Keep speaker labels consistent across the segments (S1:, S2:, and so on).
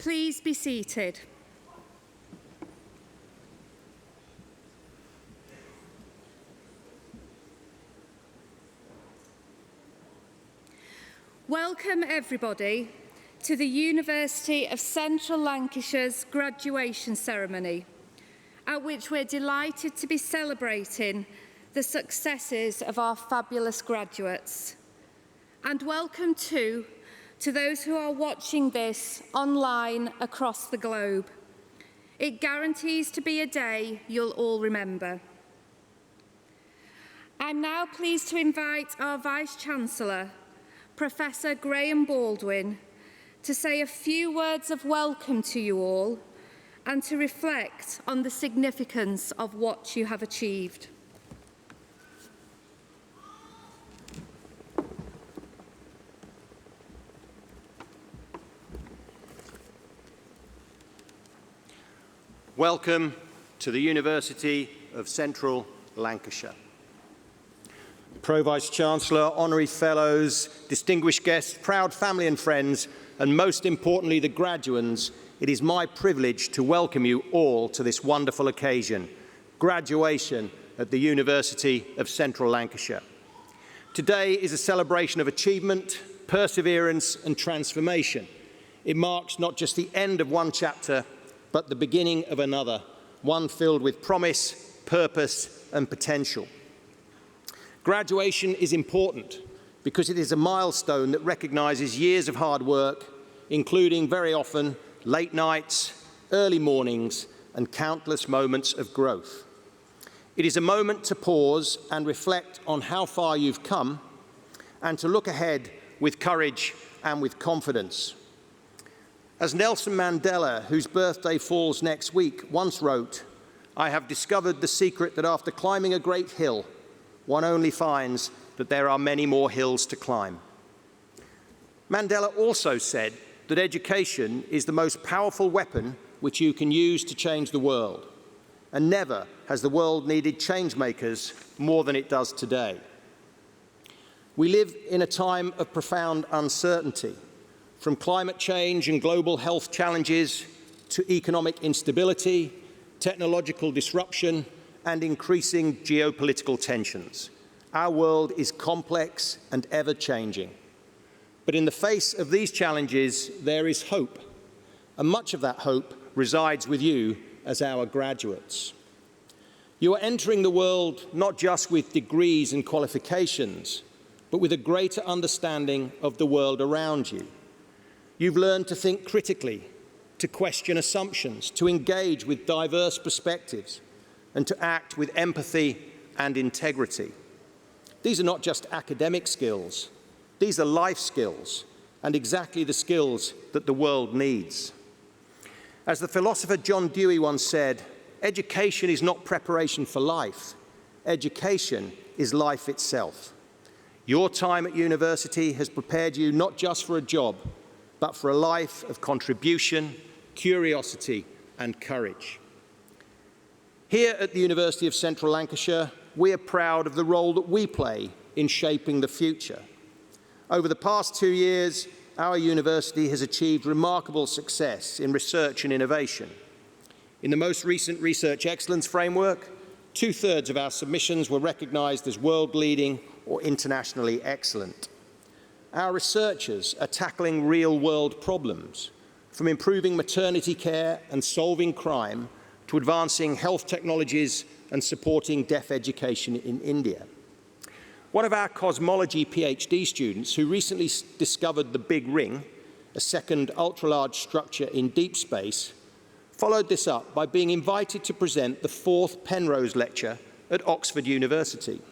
S1: Please be seated. Welcome everybody to the University of Central Lancashire's graduation ceremony, at which we're delighted to be celebrating the successes of our fabulous graduates. And welcome too to those who are watching this online across the globe. It guarantees to be a day you'll all remember. I'm now pleased to invite our Vice-Chancellor, Professor Graham Baldwin, to say a few words of welcome to you all and to reflect on the significance of what you have achieved.
S2: Welcome to the University of Central Lancashire. Pro Vice-Chancellor, Honorary Fellows, distinguished guests, proud family and friends, and most importantly the graduands, it is my privilege to welcome you all to this wonderful occasion, graduation at the University of Central Lancashire. Today is a celebration of achievement, perseverance and transformation. It marks not just the end of one chapter, but the beginning of another, one filled with promise, purpose and potential. Graduation is important because it is a milestone that recognises years of hard work, including very often late nights, early mornings and countless moments of growth. It is a moment to pause and reflect on how far you've come and to look ahead with courage and with confidence. As Nelson Mandela, whose birthday falls next week, once wrote, "I have discovered the secret that after climbing a great hill, one only finds that there are many more hills to climb." Mandela also said that education is the most powerful weapon which you can use to change the world, and never has the world needed change makers more than it does today. We live in a time of profound uncertainty, from climate change and global health challenges to economic instability, technological disruption and increasing geopolitical tensions. Our world is complex and ever-changing. But in the face of these challenges, there is hope, and much of that hope resides with you as our graduates. You are entering the world not just with degrees and qualifications, but with a greater understanding of the world around you. You've learned to think critically, to question assumptions, to engage with diverse perspectives, and to act with empathy and integrity. These are not just academic skills, these are life skills, and exactly the skills that the world needs. As the philosopher John Dewey once said, education is not preparation for life, education is life itself. Your time at university has prepared you not just for a job, but for a life of contribution, curiosity, and courage. Here at the University of Central Lancashire, we are proud of the role that we play in shaping the future. Over the past 2 years, our university has achieved remarkable success in research and innovation. In the most recent Research Excellence Framework, 2/3 of our submissions were recognised as world-leading or internationally excellent. Our researchers are tackling real-world problems, from improving maternity care and solving crime to advancing health technologies and supporting deaf education in India. One of our cosmology PhD students, who recently discovered the Big Ring, a second ultra-large structure in deep space, followed this up by being invited to present the 4th Penrose Lecture at Oxford University.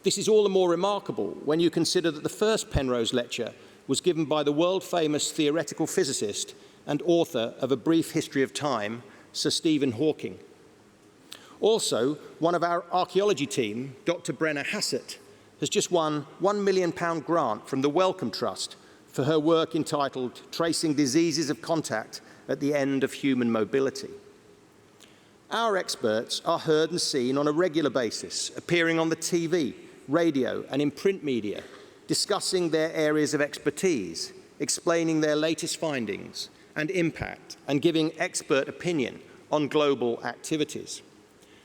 S2: This is all the more remarkable when you consider that the first Penrose Lecture was given by the world-famous theoretical physicist and author of A Brief History of Time, Sir Stephen Hawking. Also, one of our archaeology team, Dr. Brenna Hassett, has just won a £1 million grant from the Wellcome Trust for her work entitled Tracing Diseases of Contact at the End of Human Mobility. Our experts are heard and seen on a regular basis, appearing on the TV, radio and in print media, discussing their areas of expertise, explaining their latest findings and impact and giving expert opinion on global activities.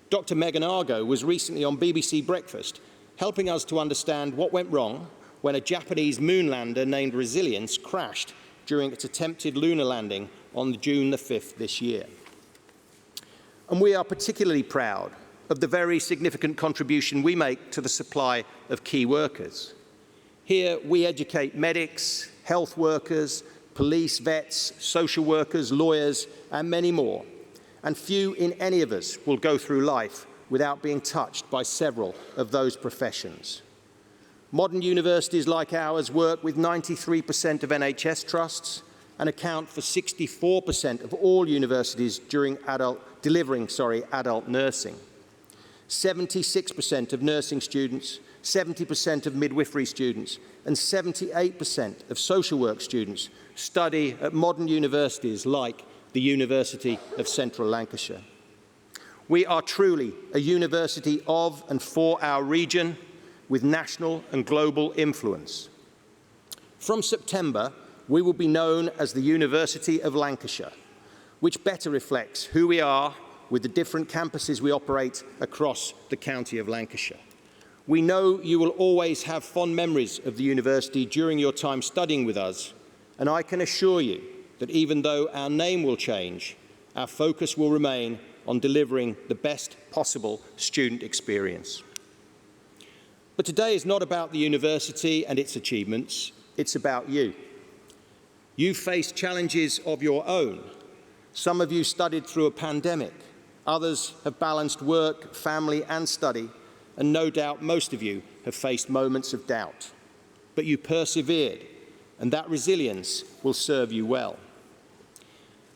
S2: Dr. Megan Argo was recently on BBC Breakfast, helping us to understand what went wrong when a Japanese moonlander named Resilience crashed during its attempted lunar landing on June the 5th this year. And we are particularly proud of the very significant contribution we make to the supply of key workers. Here we educate medics, health workers, police, vets, social workers, lawyers, and many more. And few in any of us will go through life without being touched by several of those professions. Modern universities like ours work with 93% of NHS trusts and account for 64% of all universities delivering adult nursing. 76% of nursing students, 70% of midwifery students, and 78% of social work students study at modern universities like the University of Central Lancashire. We are truly a university of and for our region, with national and global influence. From September, we will be known as the University of Lancashire, which better reflects who we are with the different campuses we operate across the county of Lancashire. We know you will always have fond memories of the university during your time studying with us, and I can assure you that even though our name will change, our focus will remain on delivering the best possible student experience. But today is not about the university and its achievements, it's about you. You faced challenges of your own. Some of you studied through a pandemic, others have balanced work, family and study, and no doubt most of you have faced moments of doubt. But you persevered, and that resilience will serve you well.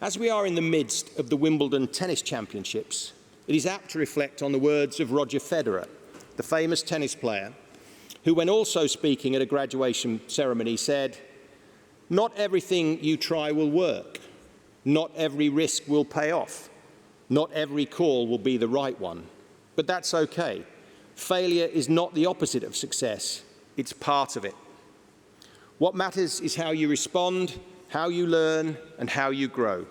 S2: As we are in the midst of the Wimbledon Tennis Championships, it is apt to reflect on the words of Roger Federer, the famous tennis player, who, when also speaking at a graduation ceremony, said, "Not everything you try will work. Not every risk will pay off. Not every call will be the right one. But that's okay. Failure is not the opposite of success. It's part of it. What matters is how you respond, how you learn, and how you grow.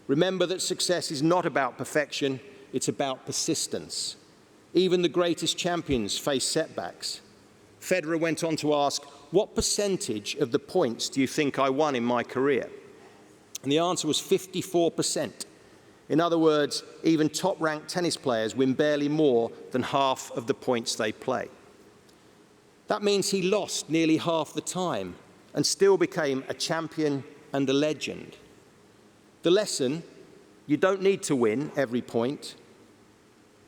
S2: Remember that success is not about perfection, it's about persistence. Even the greatest champions face setbacks." Federer went on to ask, "What percentage of the points do you think I won in my career?" And the answer was 54%. In other words, even top-ranked tennis players win barely more than half of the points they play. That means he lost nearly half the time and still became a champion and a legend. The lesson: you don't need to win every point.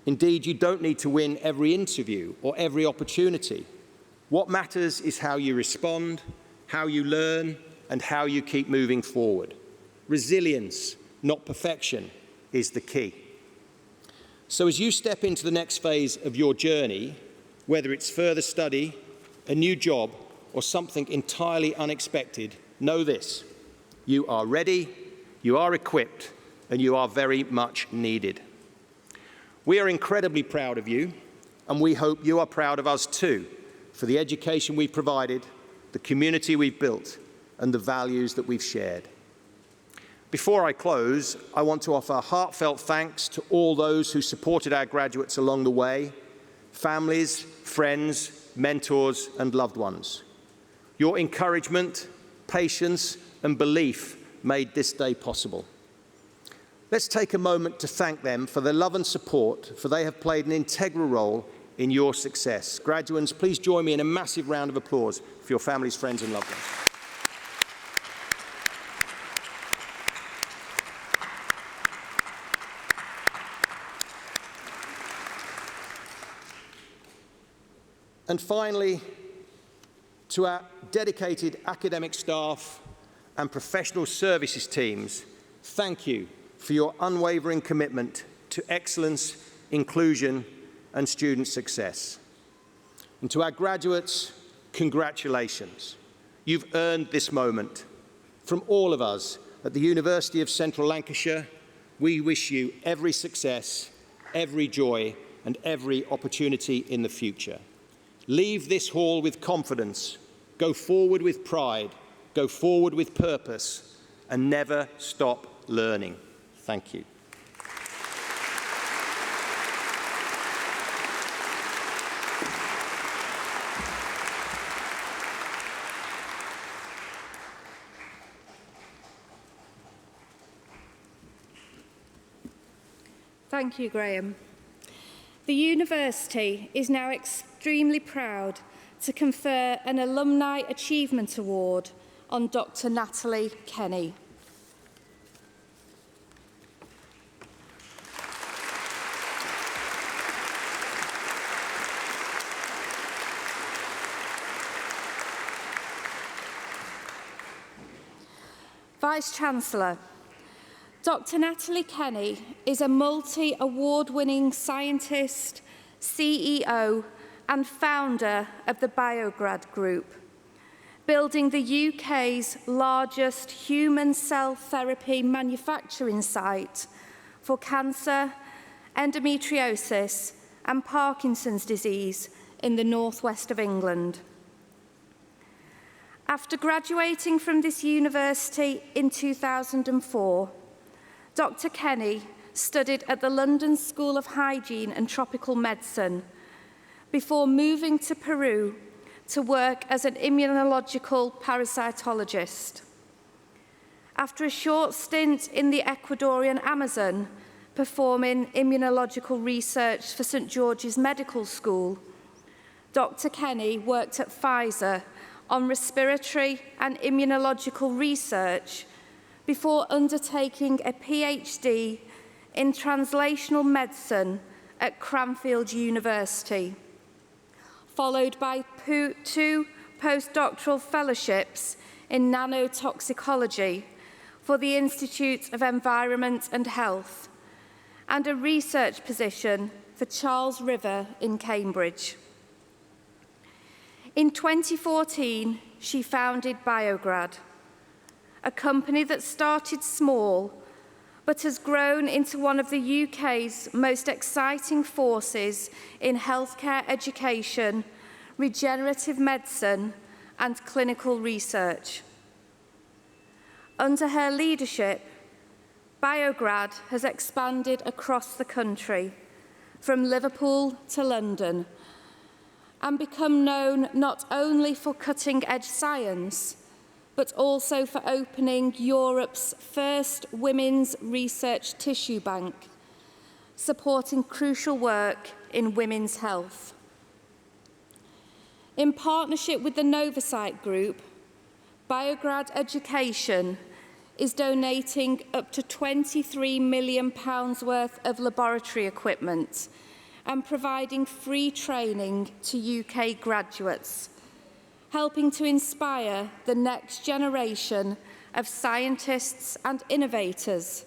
S2: Indeed, you don't need to win every interview or every opportunity. What matters is how you respond, how you learn, and how you keep moving forward. Resilience, not perfection, is the key. So as you step into the next phase of your journey, whether it's further study, a new job, or something entirely unexpected, know this: you are ready, you are equipped, and you are very much needed. We are incredibly proud of you, and we hope you are proud of us too, for the education we've provided, the community we've built, and the values that we've shared. Before I close, I want to offer heartfelt thanks to all those who supported our graduates along the way, families, friends, mentors, and loved ones. Your encouragement, patience, and belief made this day possible. Let's take a moment to thank them for their love and support, for they have played an integral role in your success. Graduates, please join me in a massive round of applause for your families, friends, and loved ones. And finally, to our dedicated academic staff and professional services teams, thank you for your unwavering commitment to excellence, inclusion, and student success. And to our graduates, congratulations. You've earned this moment. From all of us at the University of Central Lancashire, we wish you every success, every joy, and every opportunity in the future. Leave this hall with confidence. Go forward with pride. Go forward with purpose. and never stop learning. Thank you.
S1: Thank you, Graham. The university is now extremely proud to confer an Alumni Achievement Award on Dr. Natalie Kenny. Vice-Chancellor, Dr. Natalie Kenny is a multi-award-winning scientist, CEO and founder of the Biograd Group, building the UK's largest human cell therapy manufacturing site for cancer, endometriosis and Parkinson's disease in the northwest of England. After graduating from this university in 2004, Dr. Kenny studied at the London School of Hygiene and Tropical Medicine before moving to Peru to work as an immunological parasitologist. After a short stint in the Ecuadorian Amazon, performing immunological research for St. George's Medical School, Dr. Kenny worked at Pfizer on respiratory and immunological research before undertaking a PhD in translational medicine at Cranfield University, followed by 2 postdoctoral fellowships in nanotoxicology for the Institute of Environment and Health, and a research position for Charles River in Cambridge. In 2014, she founded Biograd, a company that started small but has grown into one of the UK's most exciting forces in healthcare education, regenerative medicine and clinical research. Under her leadership, Biograd has expanded across the country, from Liverpool to London, and become known not only for cutting-edge science, but also for opening Europe's first women's research tissue bank, supporting crucial work in women's health. In partnership with the Novocyte Group, Biograd Education is donating up to £23 million worth of laboratory equipment and providing free training to UK graduates, helping to inspire the next generation of scientists and innovators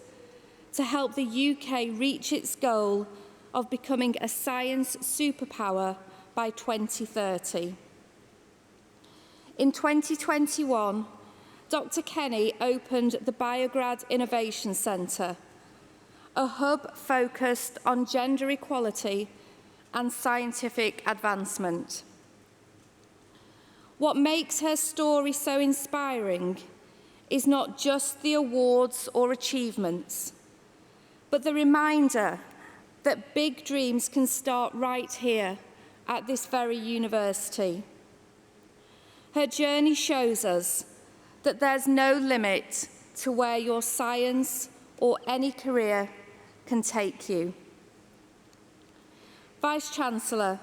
S1: to help the UK reach its goal of becoming a science superpower by 2030. In 2021, Dr. Kenny opened the Biograd Innovation Centre, a hub focused on gender equality and scientific advancement. What makes her story so inspiring is not just the awards or achievements, but the reminder that big dreams can start right here at this very university. Her journey shows us that there's no limit to where your science or any career can take you. Vice-Chancellor,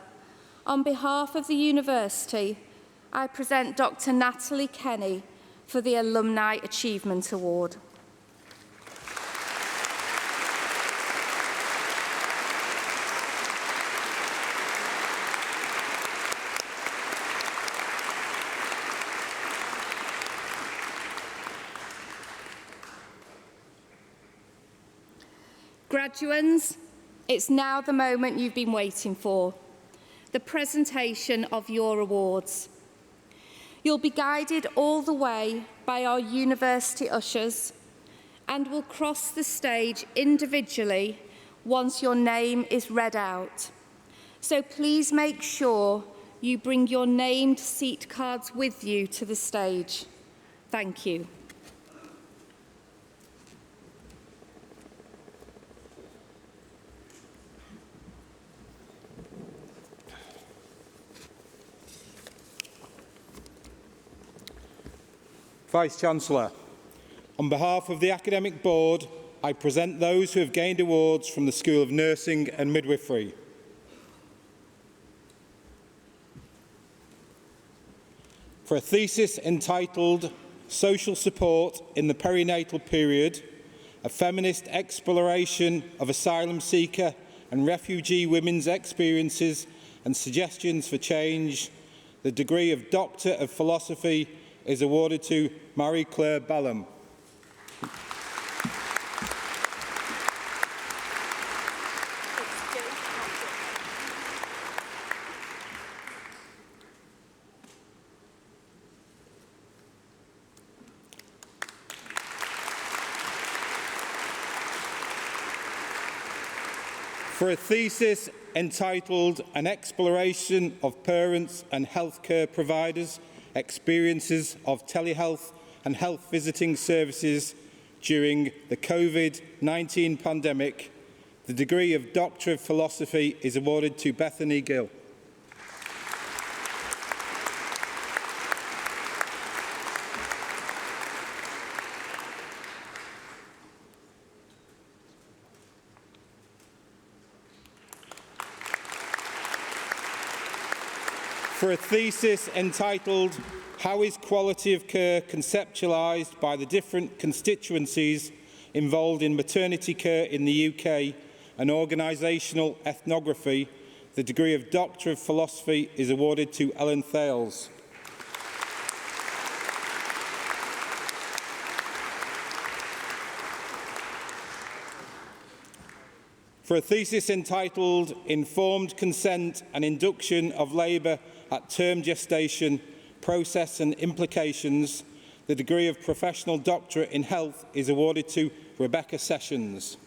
S1: on behalf of the university, I present Dr. Natalie Kenny for the Alumni Achievement Award. Graduands, it's now the moment you've been waiting for, the presentation of your awards. You'll be guided all the way by our university ushers and will cross the stage individually once your name is read out. So please make sure you bring your named seat cards with you to the stage. Thank you.
S3: Vice-Chancellor, on behalf of the Academic Board, I present those who have gained awards from the School of Nursing and Midwifery. For a thesis entitled Social Support in the Perinatal Period, a feminist exploration of asylum seeker and refugee women's experiences and suggestions for change, the degree of Doctor of Philosophy is awarded to Marie-Claire Ballum. For a thesis entitled An Exploration of Parents and Healthcare Providers' Experiences of Telehealth and Health Visiting Services during the COVID-19 pandemic, the degree of Doctor of Philosophy is awarded to Bethany Gill. For a thesis entitled How is Quality of Care Conceptualised by the Different Constituencies Involved in Maternity Care in the UK and Organisational Ethnography, the degree of Doctor of Philosophy is awarded to Ellen Thales. For a thesis entitled Informed Consent and Induction of Labour at Term Gestation, Process and Implications, the degree of Professional Doctorate in Health is awarded to Rebecca Sessions.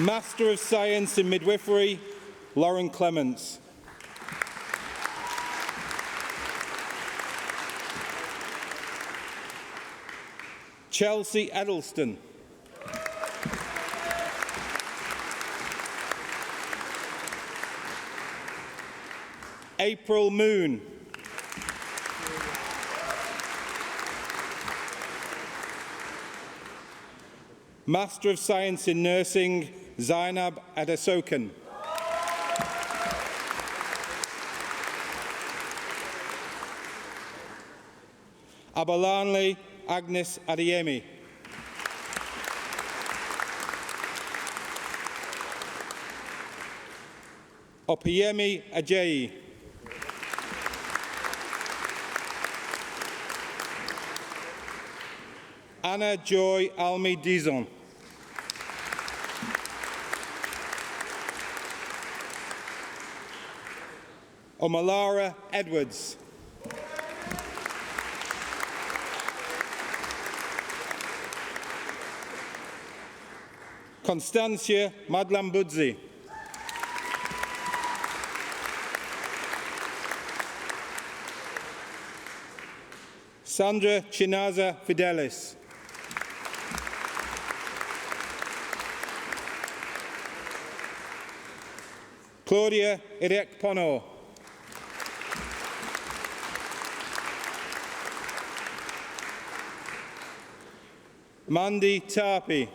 S3: Master of Science in Midwifery, Lauren Clements. Chelsea Edelston. April Moon. Master of Science in Nursing, Zainab Adesokan. Abalanle Agnes Adeyemi. Opeyemi Ajayi. Anna Joy Almi Dizon. Omalara Edwards. Constancia Madlambudzi. Sandra Chinaza Fidelis. Claudia Irekpono. Mandy Tarpi.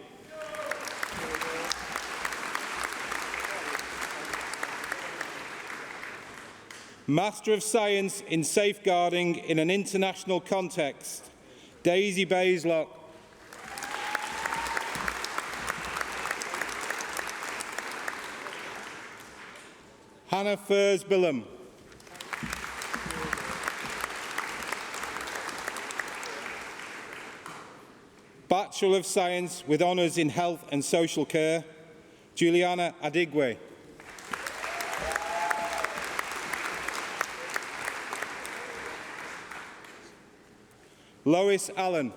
S3: Master of Science in Safeguarding in an International Context, Daisy Baislock. Hannah Furs Billum. Bachelor of Science with Honours in Health and Social Care, Juliana Adigwe. Lois Allen.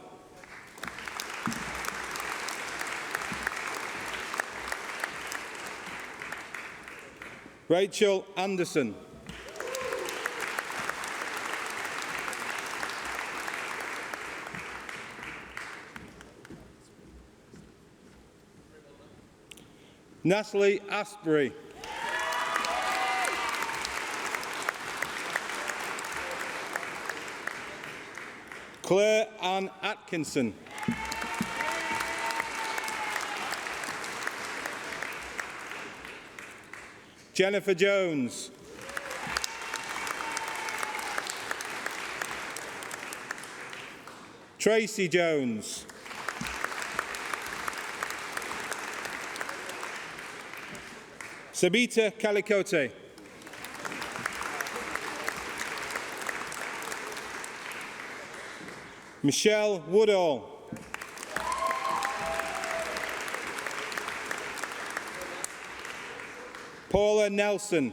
S3: Rachel Anderson. Natalie Asprey. Claire Ann Atkinson. Jennifer Jones. Tracy Jones. Sabita Kalikote. Michelle Woodall. Paula Nelson.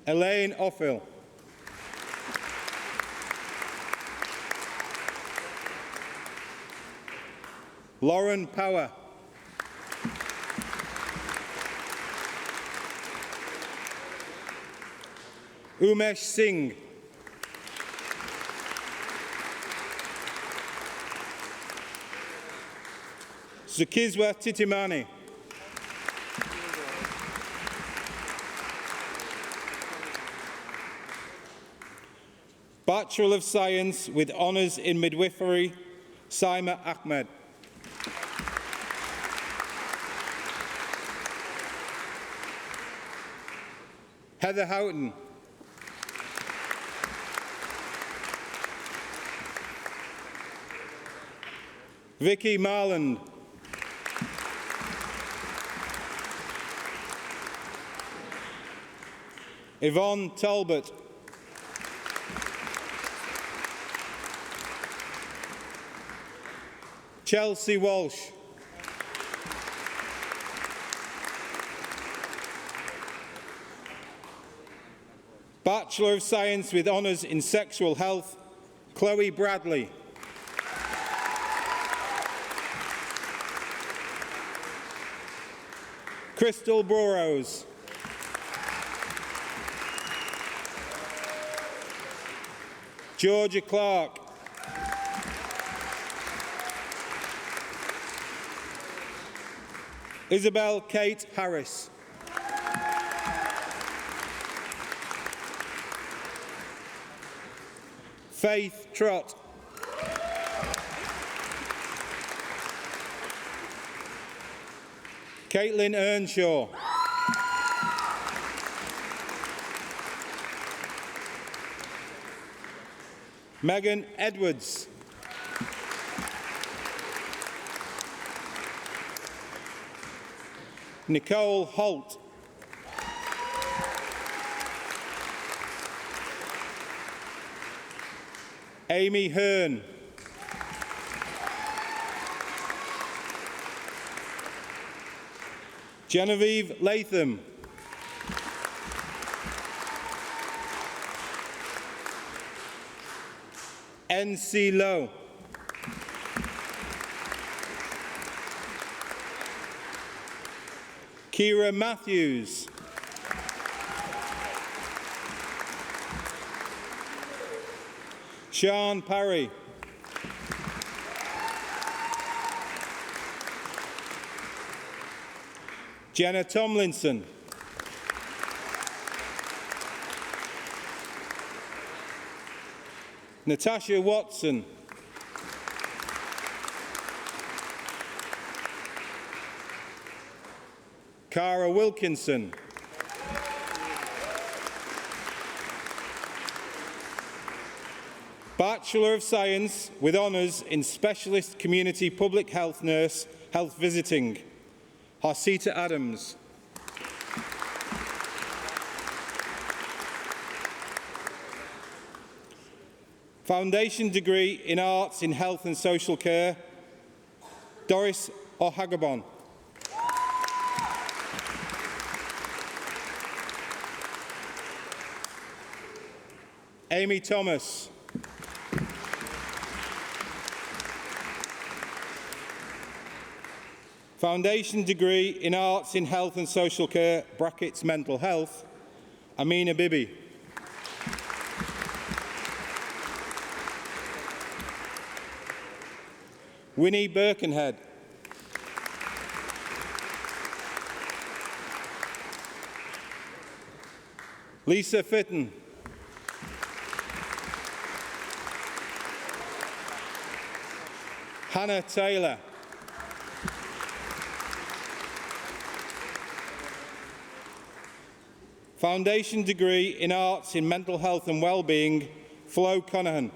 S3: Elaine Offill. Lauren Power. Umesh Singh. Zukizwa Titimani. Bachelor of Science with Honours in Midwifery, Saima Ahmed. Heather Houghton. Vicky Marland. Yvonne Talbot. Chelsea Walsh. Bachelor of Science with Honours in Sexual Health, Chloe Bradley. Crystal Burrows. Georgia Clark. Isabel Kate Harris. Faith Trott. Caitlin Earnshaw. Megan Edwards. Nicole Holt. Amy Hearn. Genevieve Latham. N.C. Lowe. Kira Matthews. Sean Parry. Jenna Tomlinson. Natasha Watson. Cara Wilkinson. Bachelor of Science with Honours in Specialist Community Public Health Nurse, Health Visiting, Harsita Adams. Foundation degree in Arts in Health and Social Care, Doris O'Hagabon. Amy Thomas. Foundation degree in Arts in Health and Social Care, brackets Mental Health, Amina Bibi. Winnie Birkenhead. Lisa Fitton. Hannah Taylor. Foundation degree in Arts in Mental Health and Wellbeing, Flo Conahan.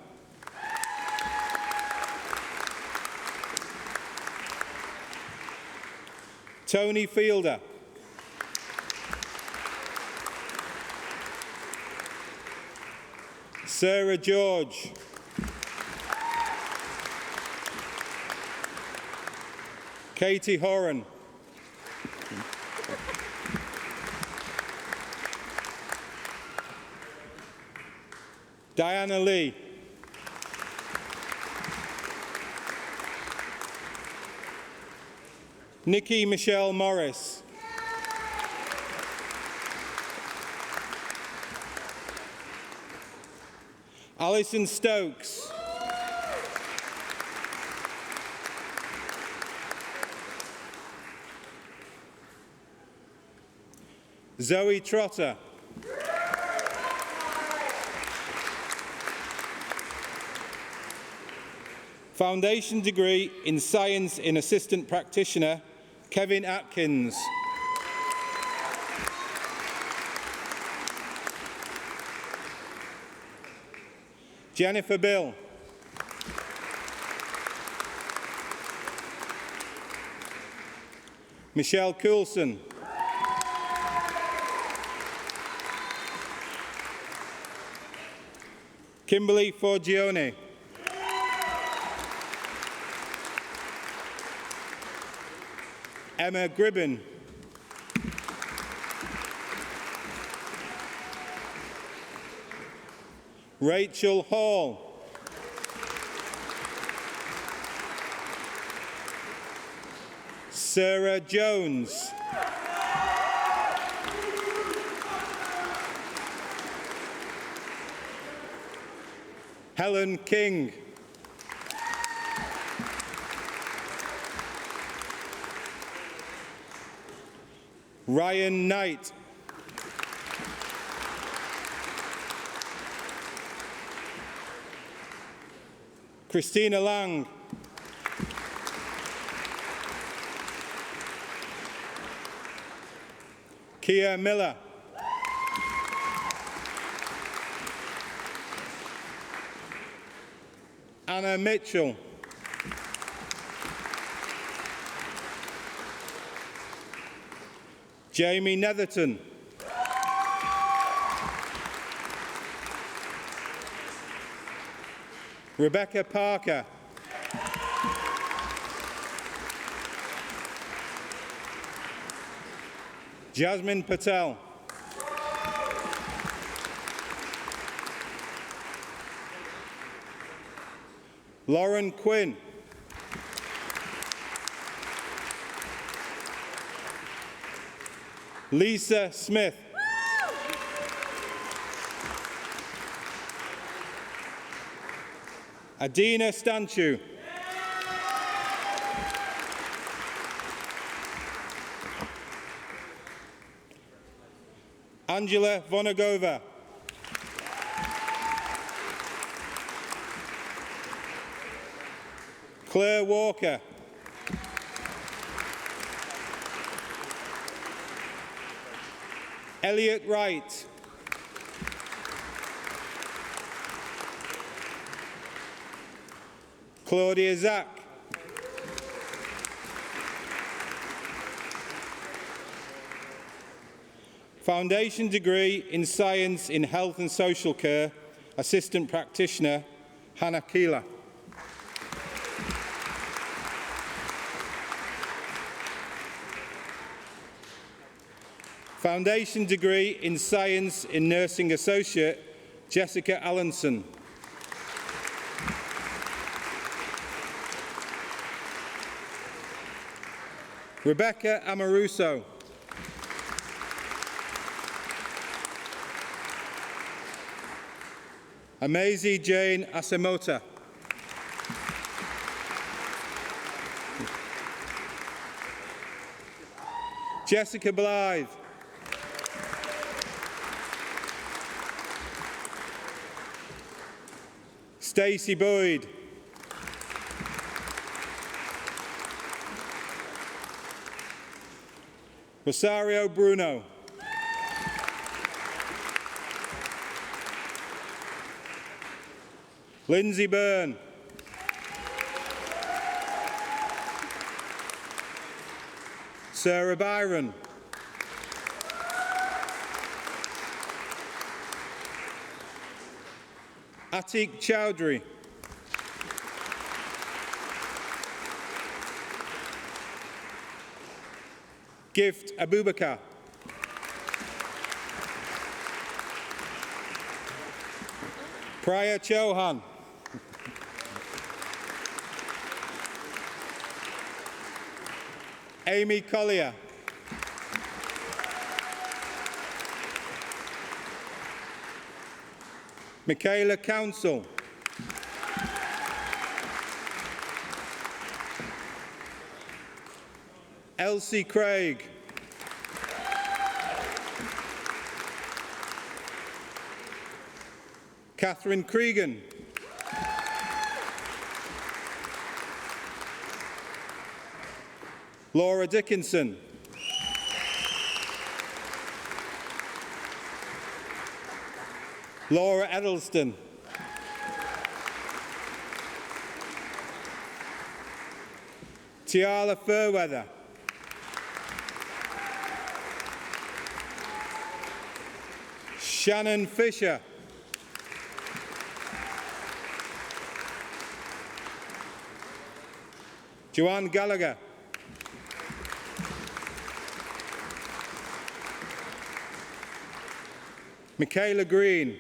S3: Tony Fielder. Sarah George. Katie Horan. Diana Lee. Nikki Michelle Morris. Alison Stokes. Zoe Trotter. Foundation degree in Science in Assistant Practitioner, Kevin Atkins. Jennifer Bill. Michelle Coulson. Kimberly Forgione. Emma Gribben. Rachel Hall. Sarah Jones. Helen King. Ryan Knight. Christina Lang. Kia Miller. Anna Mitchell. Jamie Netherton. Rebecca Parker. Jasmine Patel. Lauren Quinn. Lisa Smith. Adina Stanchu. Angela Vonagova. Claire Walker. Elliot Wright. Claudia Zack. Foundation degree in Science in Health and Social Care, Assistant Practitioner, Hannah Keeler. Foundation degree in Science in Nursing Associate, Jessica Allenson. Rebecca Amoruso. Amazie Jane Asamota. Jessica Blythe. Stacey Boyd. Rosario Bruno. Lindsay Byrne. Sarah Byron. Atik Chowdhury. Gift Abubakar. Priya Chauhan. Amy Collier. Michaela Council. Elsie Craig. Catherine Cregan. Laura Dickinson. Laura Edelston. Tiala Fairweather. Shannon Fisher. Joanne Gallagher. Michaela Green.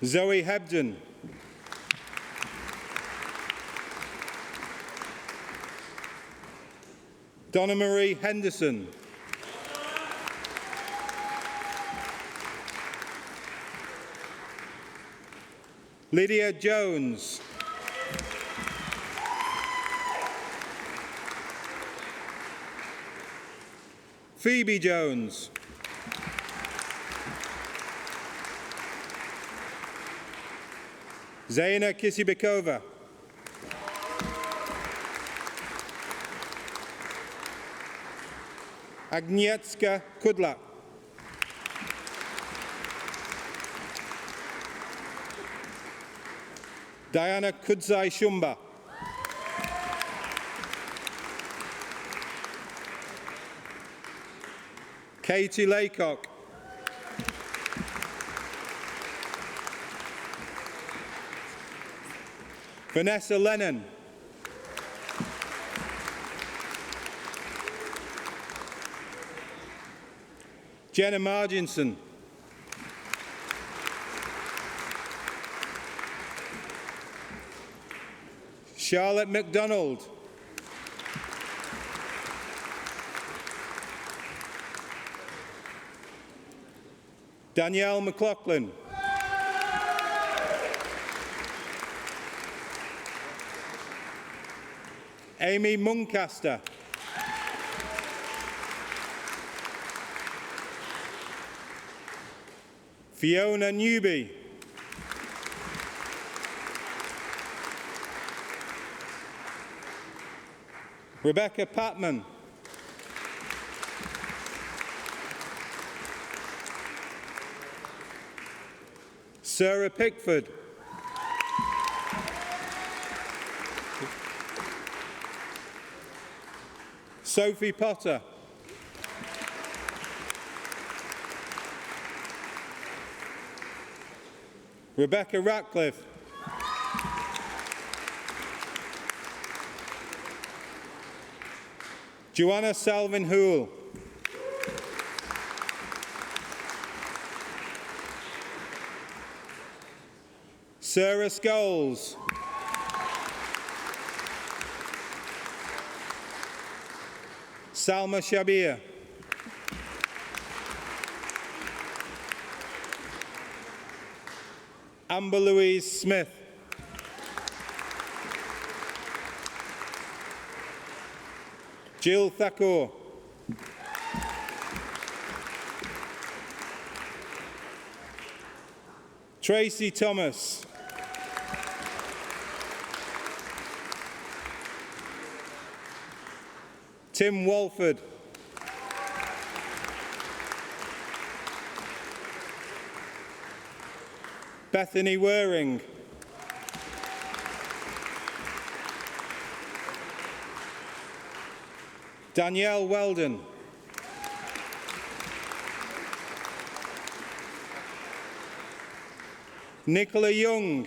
S3: Zoe Hebden. Donna Marie Henderson. Lydia Jones. Phoebe Jones. Zaina Kisibekova. Agnieszka Kudlak. Diana Kudzai Shumba. Katie Laycock. Vanessa Lennon. Jenna Marginson. Charlotte McDonald. Danielle McLaughlin. Amy Muncaster. Fiona Newby. Rebecca Patman. Sarah Pickford. Sophie Potter. Rebecca Ratcliffe. Joanna Salvin Hoole. Sarah Scholes. Salma Shabir. Amber Louise Smith. Jill Thakur. Tracy Thomas. Tim Walford. Bethany Waring. Danielle Weldon. Nicola Young.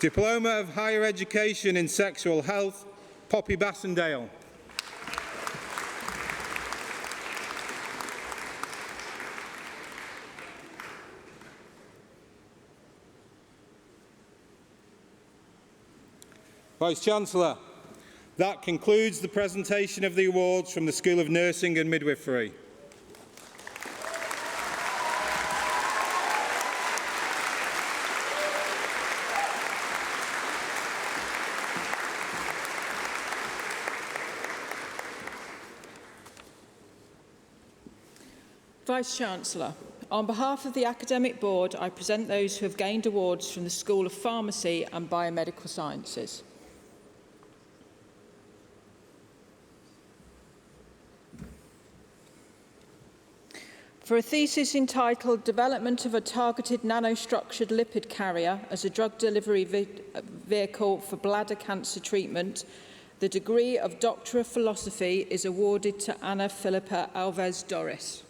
S3: Diploma of Higher Education in Sexual Health, Poppy Bassendale. Vice-Chancellor, that concludes the presentation of the awards from the School of Nursing and Midwifery.
S4: Vice-Chancellor, on behalf of the Academic Board, I present those who have gained awards from the School of Pharmacy and Biomedical Sciences. For a thesis entitled Development of a Targeted Nanostructured Lipid Carrier as a Drug Delivery Vehicle for Bladder Cancer Treatment, the degree of Doctor of Philosophy is awarded to Ana Filipa Alves Doris.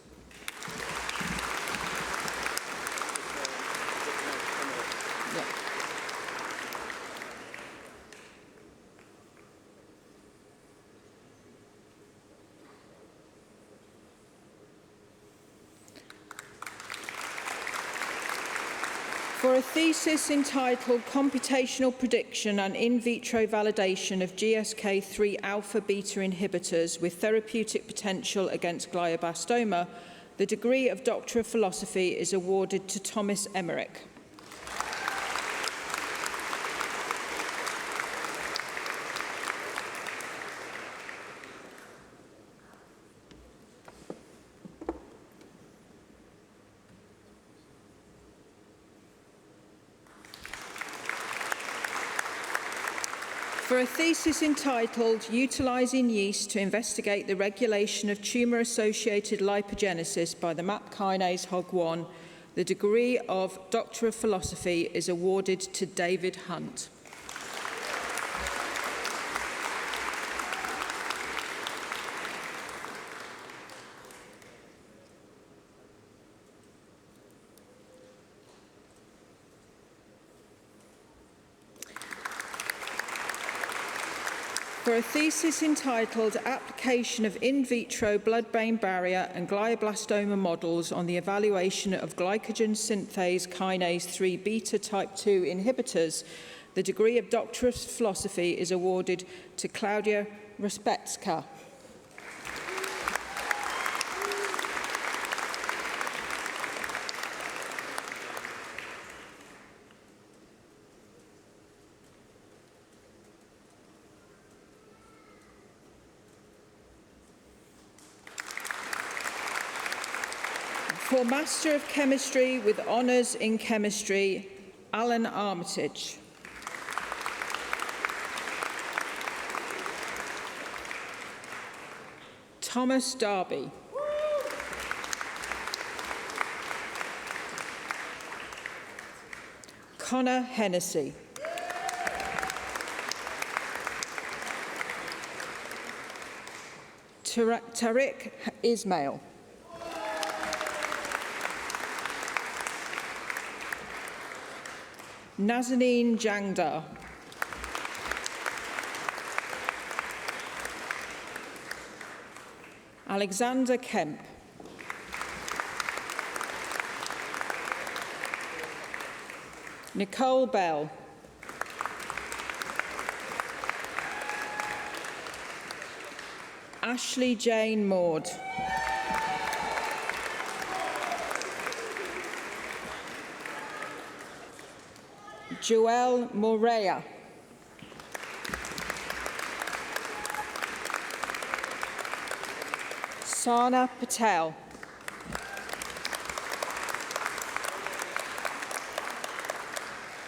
S4: For a thesis entitled Computational Prediction and In Vitro Validation of GSK3 alpha-beta inhibitors with Therapeutic Potential against Glioblastoma, the degree of Doctor of Philosophy is awarded to Thomas Emmerich. For a thesis entitled Utilising Yeast to Investigate the Regulation of Tumour-Associated Lipogenesis by the MAP kinase HOG1, the degree of Doctor of Philosophy is awarded to David Hunt. For a thesis entitled Application of In Vitro Blood-Brain Barrier and Glioblastoma Models on the Evaluation of Glycogen Synthase Kinase 3 Beta Type 2 Inhibitors, the degree of Doctor of Philosophy is awarded to Claudia Respetska. For Master of Chemistry with Honours in Chemistry, Alan Armitage. Thomas Darby. Connor Hennessy. Tariq Ismail. Nazanin Jangdar. Alexander Kemp. Nicole Bell. Ashley Jane Maud. Joel Morea. Sana Patel.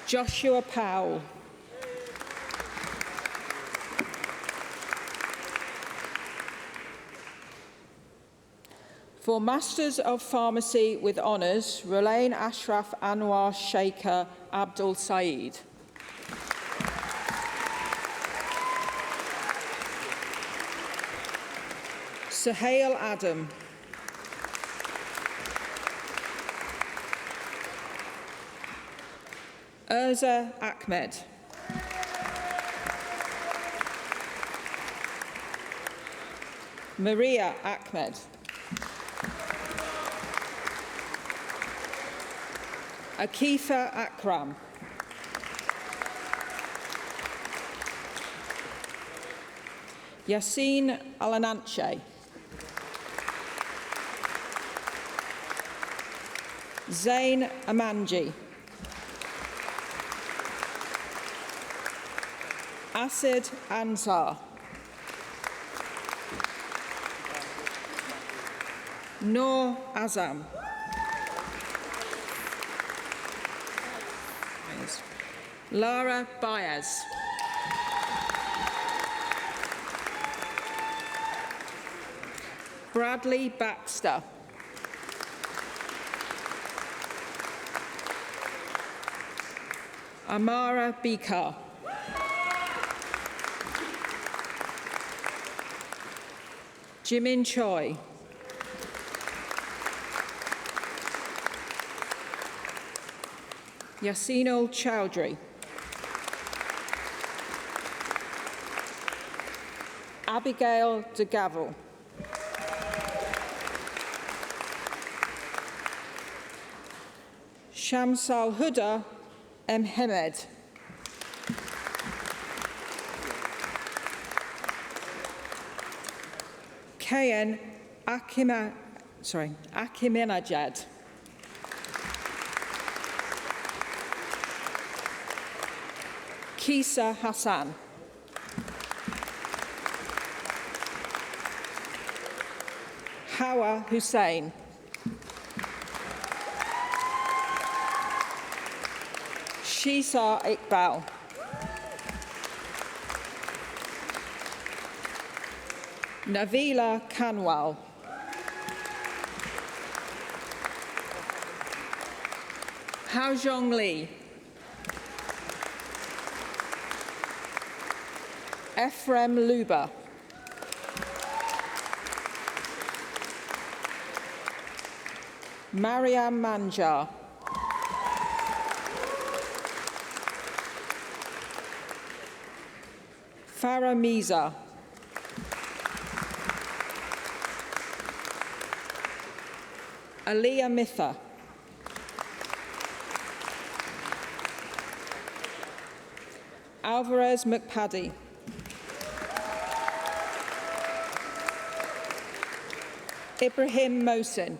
S4: Joshua Powell. For Masters of Pharmacy with Honours, Rulain Ashraf Anwar Shaker Abdul Saeed. Suhail Adam. Urza Ahmed. Maria Ahmed. Akifa Akram. Yassine Alananche. Zain Amanji. Asid Ansar. Noor Azam. Lara Baez. Bradley Baxter. Amara Bikar. Jimin Choi. Yasinul Chowdhury. Abigail de Gavel. Shamsal Huda Mhemed. Kayan Akiminajad. Kisa Hassan. Hawa Hussein. Shisa Iqbal. Navila Kanwal. Haozhong Li. Ephraim Luba. Mariam Manjar. Farah Miza. Aliyah Mitha. Alvarez McPaddy. Ibrahim Mohsin.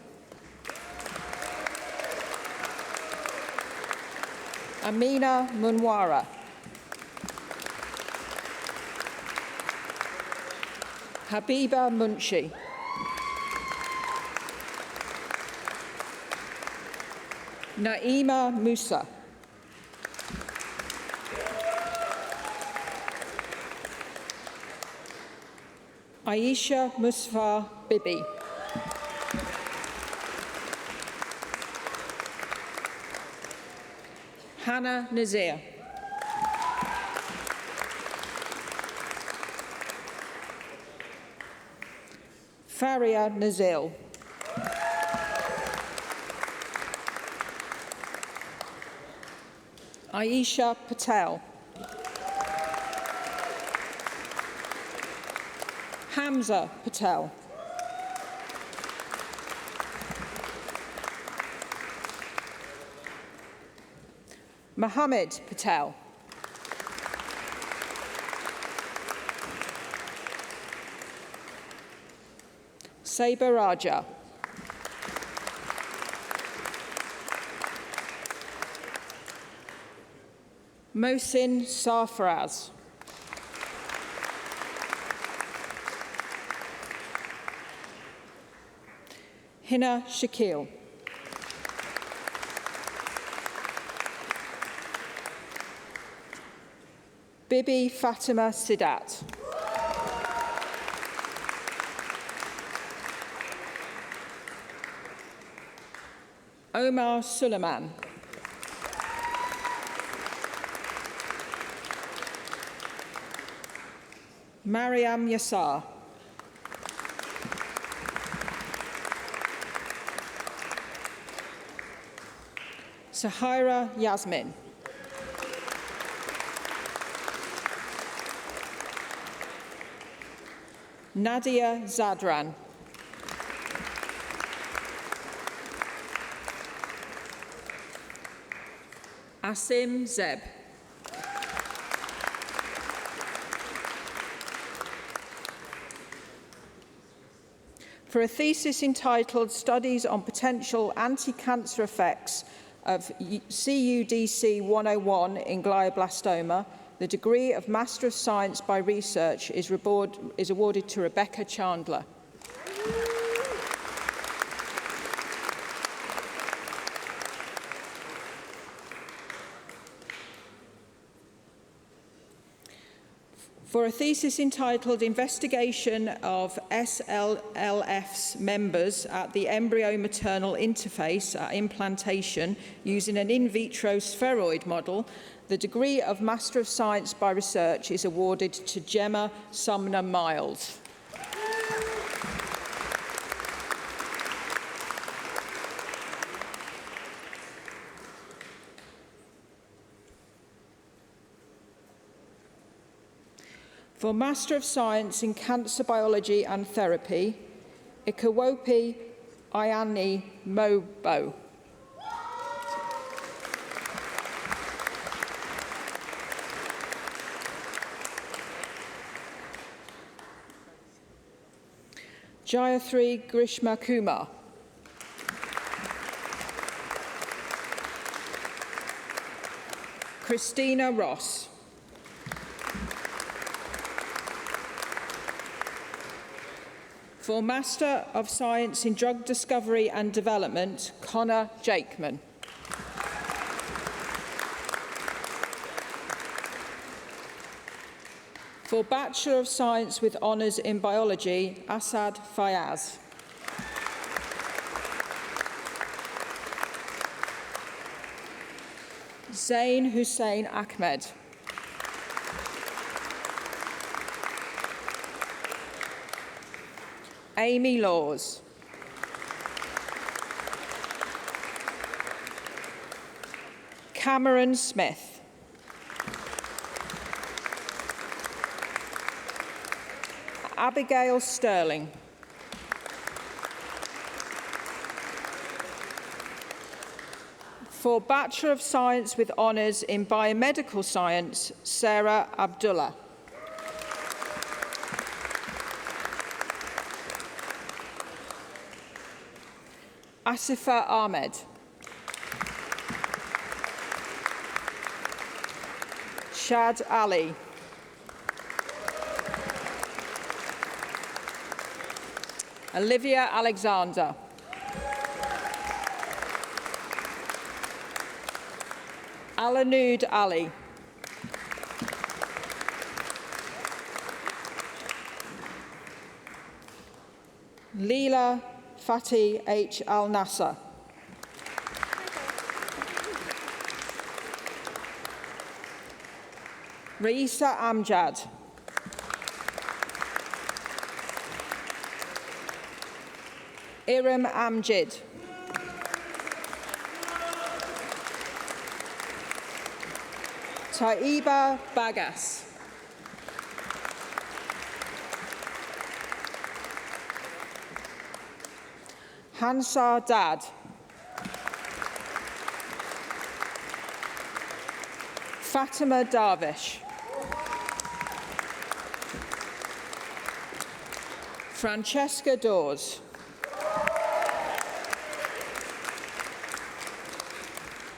S4: Amina Munwara. Habiba Munshi. Naima Musa. Aisha Musfa Bibi. Hannah Nazir. Faria Nazil. Aisha Patel. Hamza Patel. Mohammed Patel. Saber Raja. Mohsin Sarfaraz. Hina Shakil. Bibi Fatima Sidat. Omar Suleiman. Mariam Yassar. Sahira Yasmin. Nadia Zadran. Asim Zeb. For a thesis entitled Studies on Potential Anti-Cancer Effects of CUDC 101 in glioblastoma, the degree of Master of Science by Research is awarded to Rebecca Chandler. For a thesis entitled Investigation of SLLF's members at the embryo-maternal interface at implantation using an in vitro spheroid model, the degree of Master of Science by Research is awarded to Gemma Sumner Miles. For Master of Science in Cancer Biology and Therapy, Ikawopi Ayani Mobo. Jayatri Grishma Kumar. Christina Ross. For Master of Science in Drug Discovery and Development, Connor Jakeman. For Bachelor of Science with Honours in Biology, Asad Fayaz. Zain Hussein Ahmed. Amy Laws. Cameron Smith. Abigail Sterling. For Bachelor of Science with Honours in Biomedical Science, Sarah Abdullah. Asifa Ahmed. Shad Ali. Olivia Alexander. Alanud Ali. Leela Fatih H. Al-Nasser. Raisa Amjad. Iram Amjid. Taiba Bagas. Hansa Dad. Fatima Darvish. Francesca Dawes.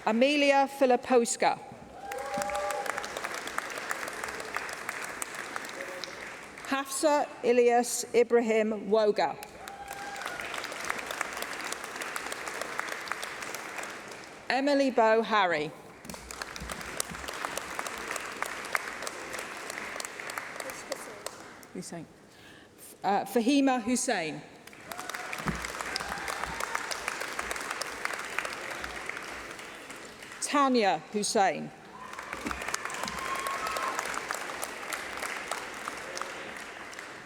S4: Amelia Filiposka. Hafsa Ilyas Ibrahim Woga. Emily Bow Harry. Hussein. Fahima Hussein. Tanya Hussein.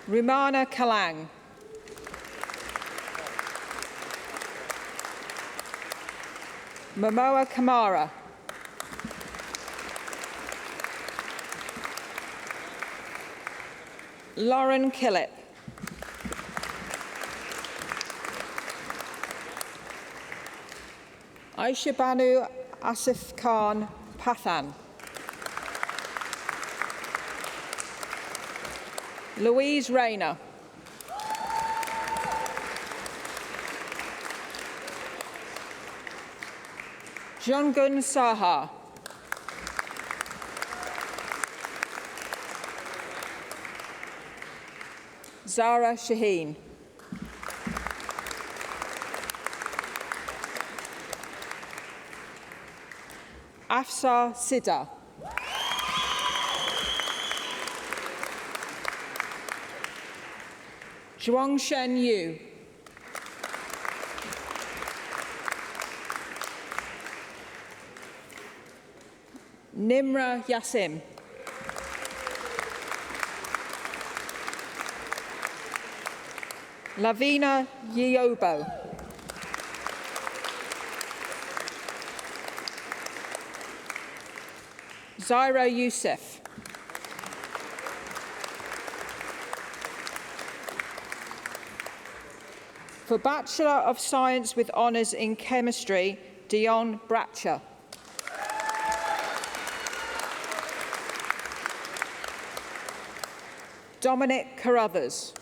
S4: Rumana Kalang. Momoa Kamara. Lauren Killip. Aisha Banu Asif Khan Pathan. Louise Rayner. Junggun Saha. Zara Shaheen. Afsar Sidda. Zhuangshen Yu. Nimra Yassim. Lavina Yobo. Zaira Youssef. For Bachelor of Science with Honours in Chemistry, Dion Bratcher. Dominic Carruthers.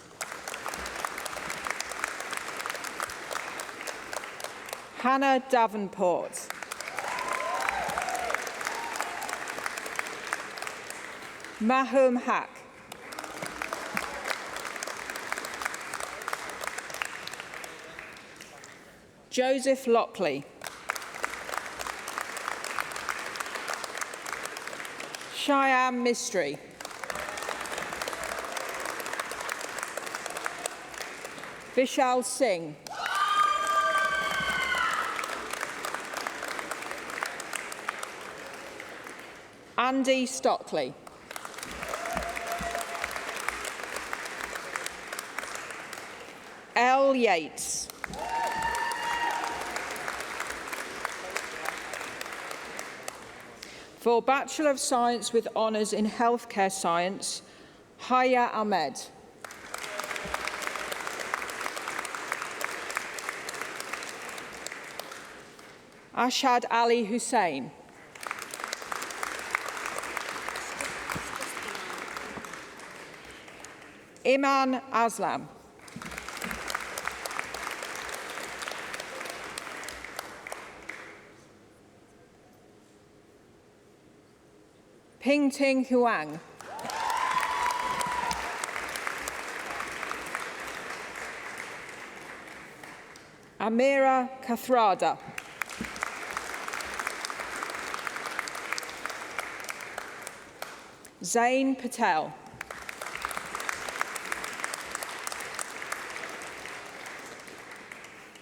S4: Hannah Davenport. Mahum Haq. Joseph Lockley. Cheyenne Mystery. Vishal Singh. Andy Stockley. Elle Yates. For Bachelor of Science with Honours in Healthcare Science, Haya Ahmed. Ashad Ali Hussain. Iman Aslam. Ping Ting Huang. Amira Kathrada. Zain Patel.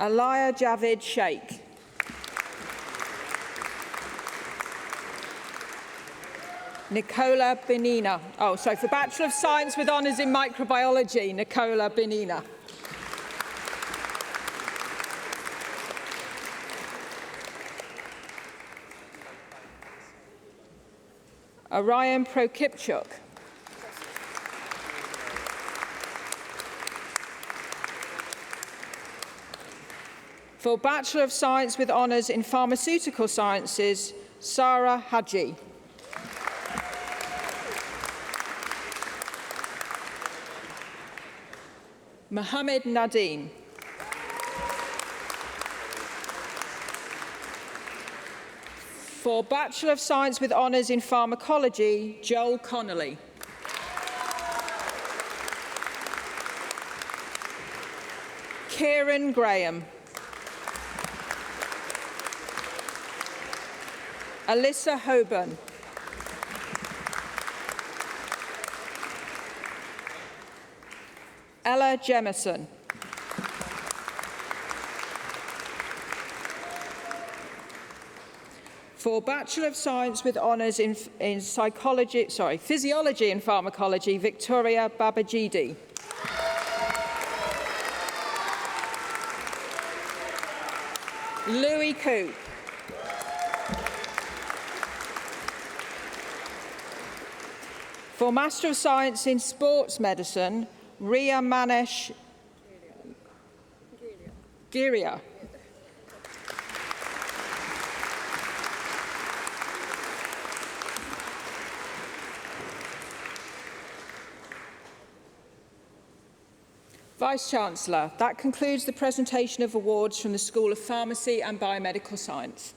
S4: Alaya Javid Sheikh. Nicola Benina. Oh, sorry, for Bachelor of Science with Honours in Microbiology, Nicola Benina. Orion Prokipchuk. For Bachelor of Science with Honours in Pharmaceutical Sciences, Sarah Haji. Mohammed Nadeem. For Bachelor of Science with Honours in Pharmacology, Joel Connolly. Kieran Graham. Alyssa Hoban. Ella Jemison. For Bachelor of Science with honours in Physiology and Pharmacology, Victoria Babajidi. Louis Coop. For Master of Science in Sports Medicine, Ria Manesh Giria. Vice-Chancellor, that concludes the presentation of awards from the School of Pharmacy and Biomedical Science.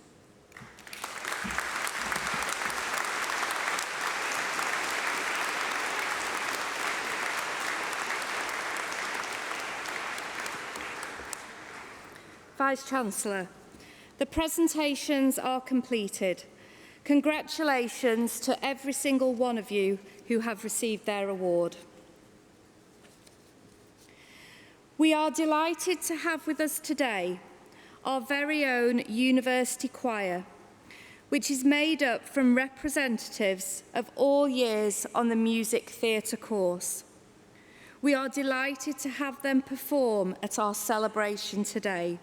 S1: Vice-Chancellor, the presentations are completed. Congratulations to every single one of you who have received their award. We are delighted to have with us today our very own University Choir, which is made up from representatives of all years on the Music Theatre course. We are delighted to have them perform at our celebration today.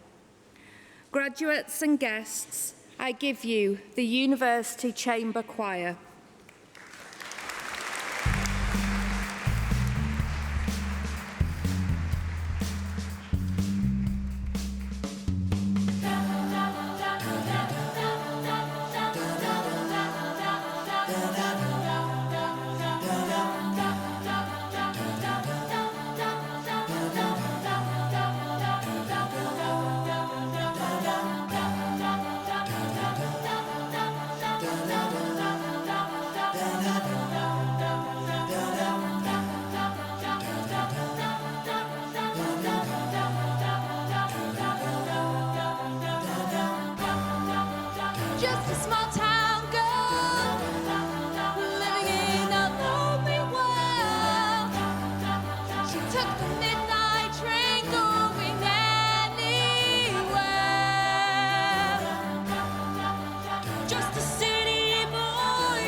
S1: Graduates and guests, I give you the University Chamber Choir.
S5: Just a small town girl living in a lonely world. She took the midnight train going anywhere. Just a city boy,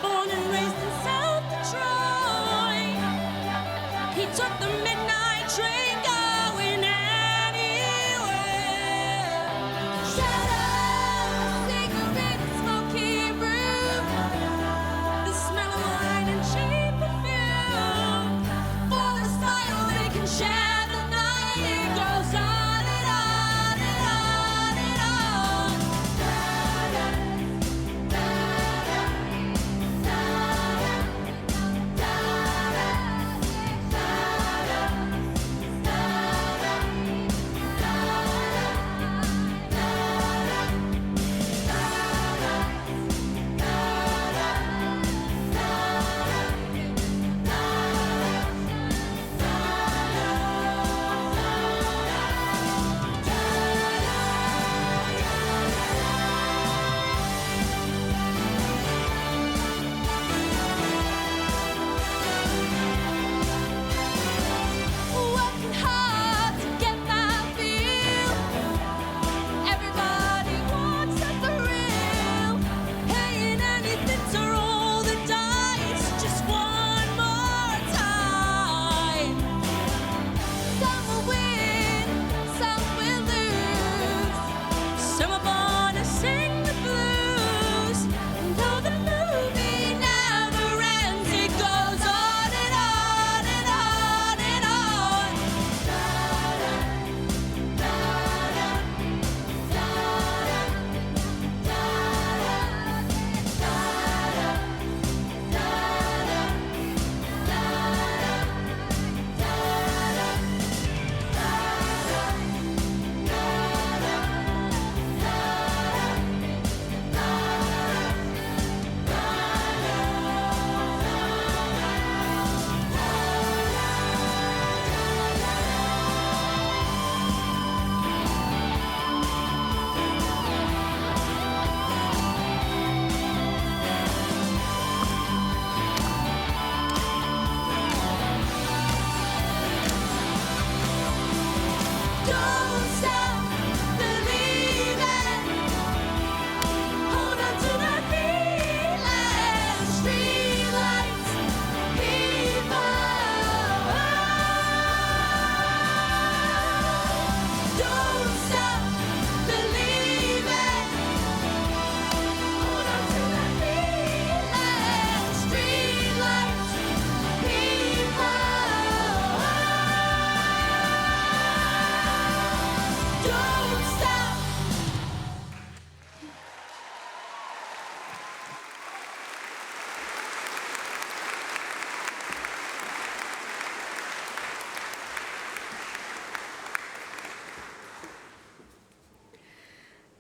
S5: born and raised in South Detroit. He took the midnight train going anywhere. Shut up. Cigarette and smoky room, the smell of wine and cheap perfume. For the smile they can share the night, it goes on and on and on and on.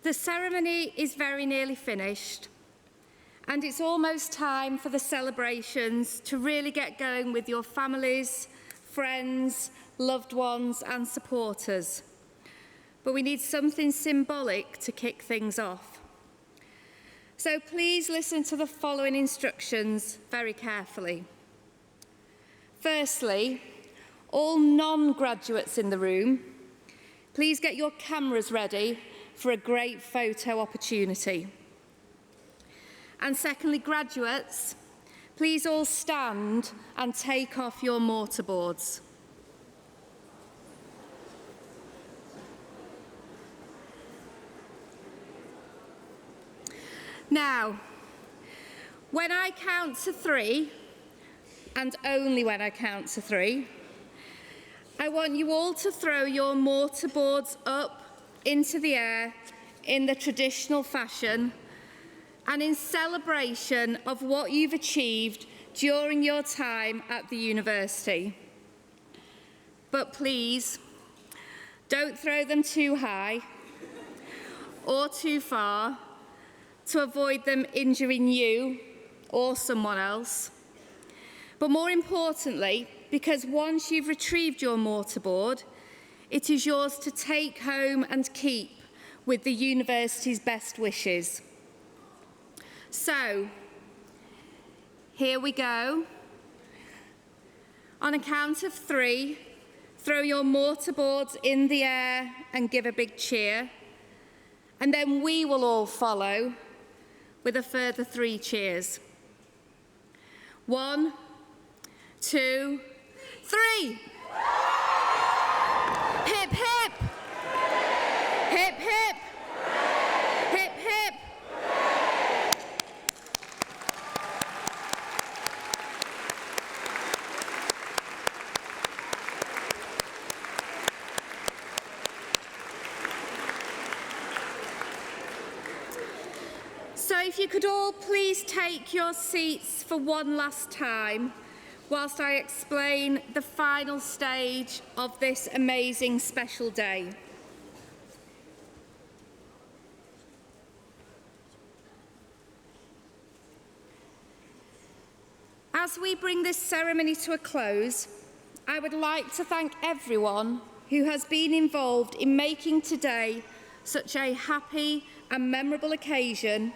S1: The ceremony is very nearly finished, and it's almost time for the celebrations to really get going with your families, friends, loved ones and supporters. But we need something symbolic to kick things off. So please listen to the following instructions very carefully. Firstly, all non-graduates in the room, please get your cameras ready for a great photo opportunity. And secondly, graduates, please all stand and take off your mortarboards. Now, when I count to 3, and only when I count to 3, I want you all to throw your mortarboards up into the air in the traditional fashion and in celebration of what you've achieved during your time at the university. But please, don't throw them too high or too far to avoid them injuring you or someone else. But more importantly, because once you've retrieved your mortarboard, it is yours to take home and keep with the university's best wishes. So, here we go. On a count of 3, throw your mortarboards in the air and give a big cheer. And then we will all follow with a further 3 cheers. 1, 2, 3. Hip, hip. Hip, hip. Hip, hip. So if you could all please take your seats for one last time whilst I explain the final stage of this amazing special day. As we bring this ceremony to a close, I would like to thank everyone who has been involved in making today such a happy and memorable occasion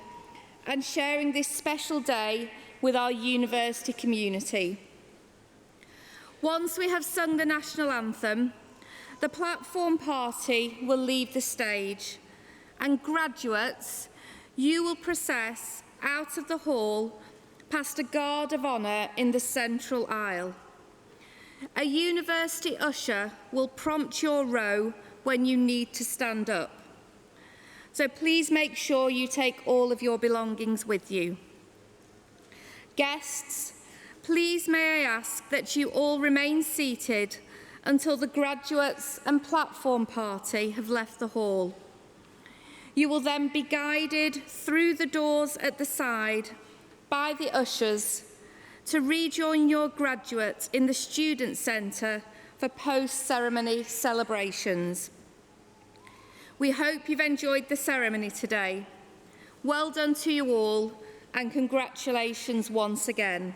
S1: and sharing this special day with our university community. Once we have sung the national anthem, the platform party will leave the stage, and graduates, you will process out of the hall past a guard of honour in the central aisle. A university usher will prompt your row when you need to stand up. So please make sure you take all of your belongings with you. Guests, please may I ask that you all remain seated until the graduates and platform party have left the hall. You will then be guided through the doors at the side by the ushers to rejoin your graduates in the Student Centre for post-ceremony celebrations. We hope you've enjoyed the ceremony today. Well done to you all, and congratulations once again.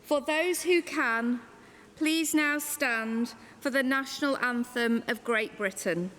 S1: For those who can, please now stand for the national anthem of Great Britain.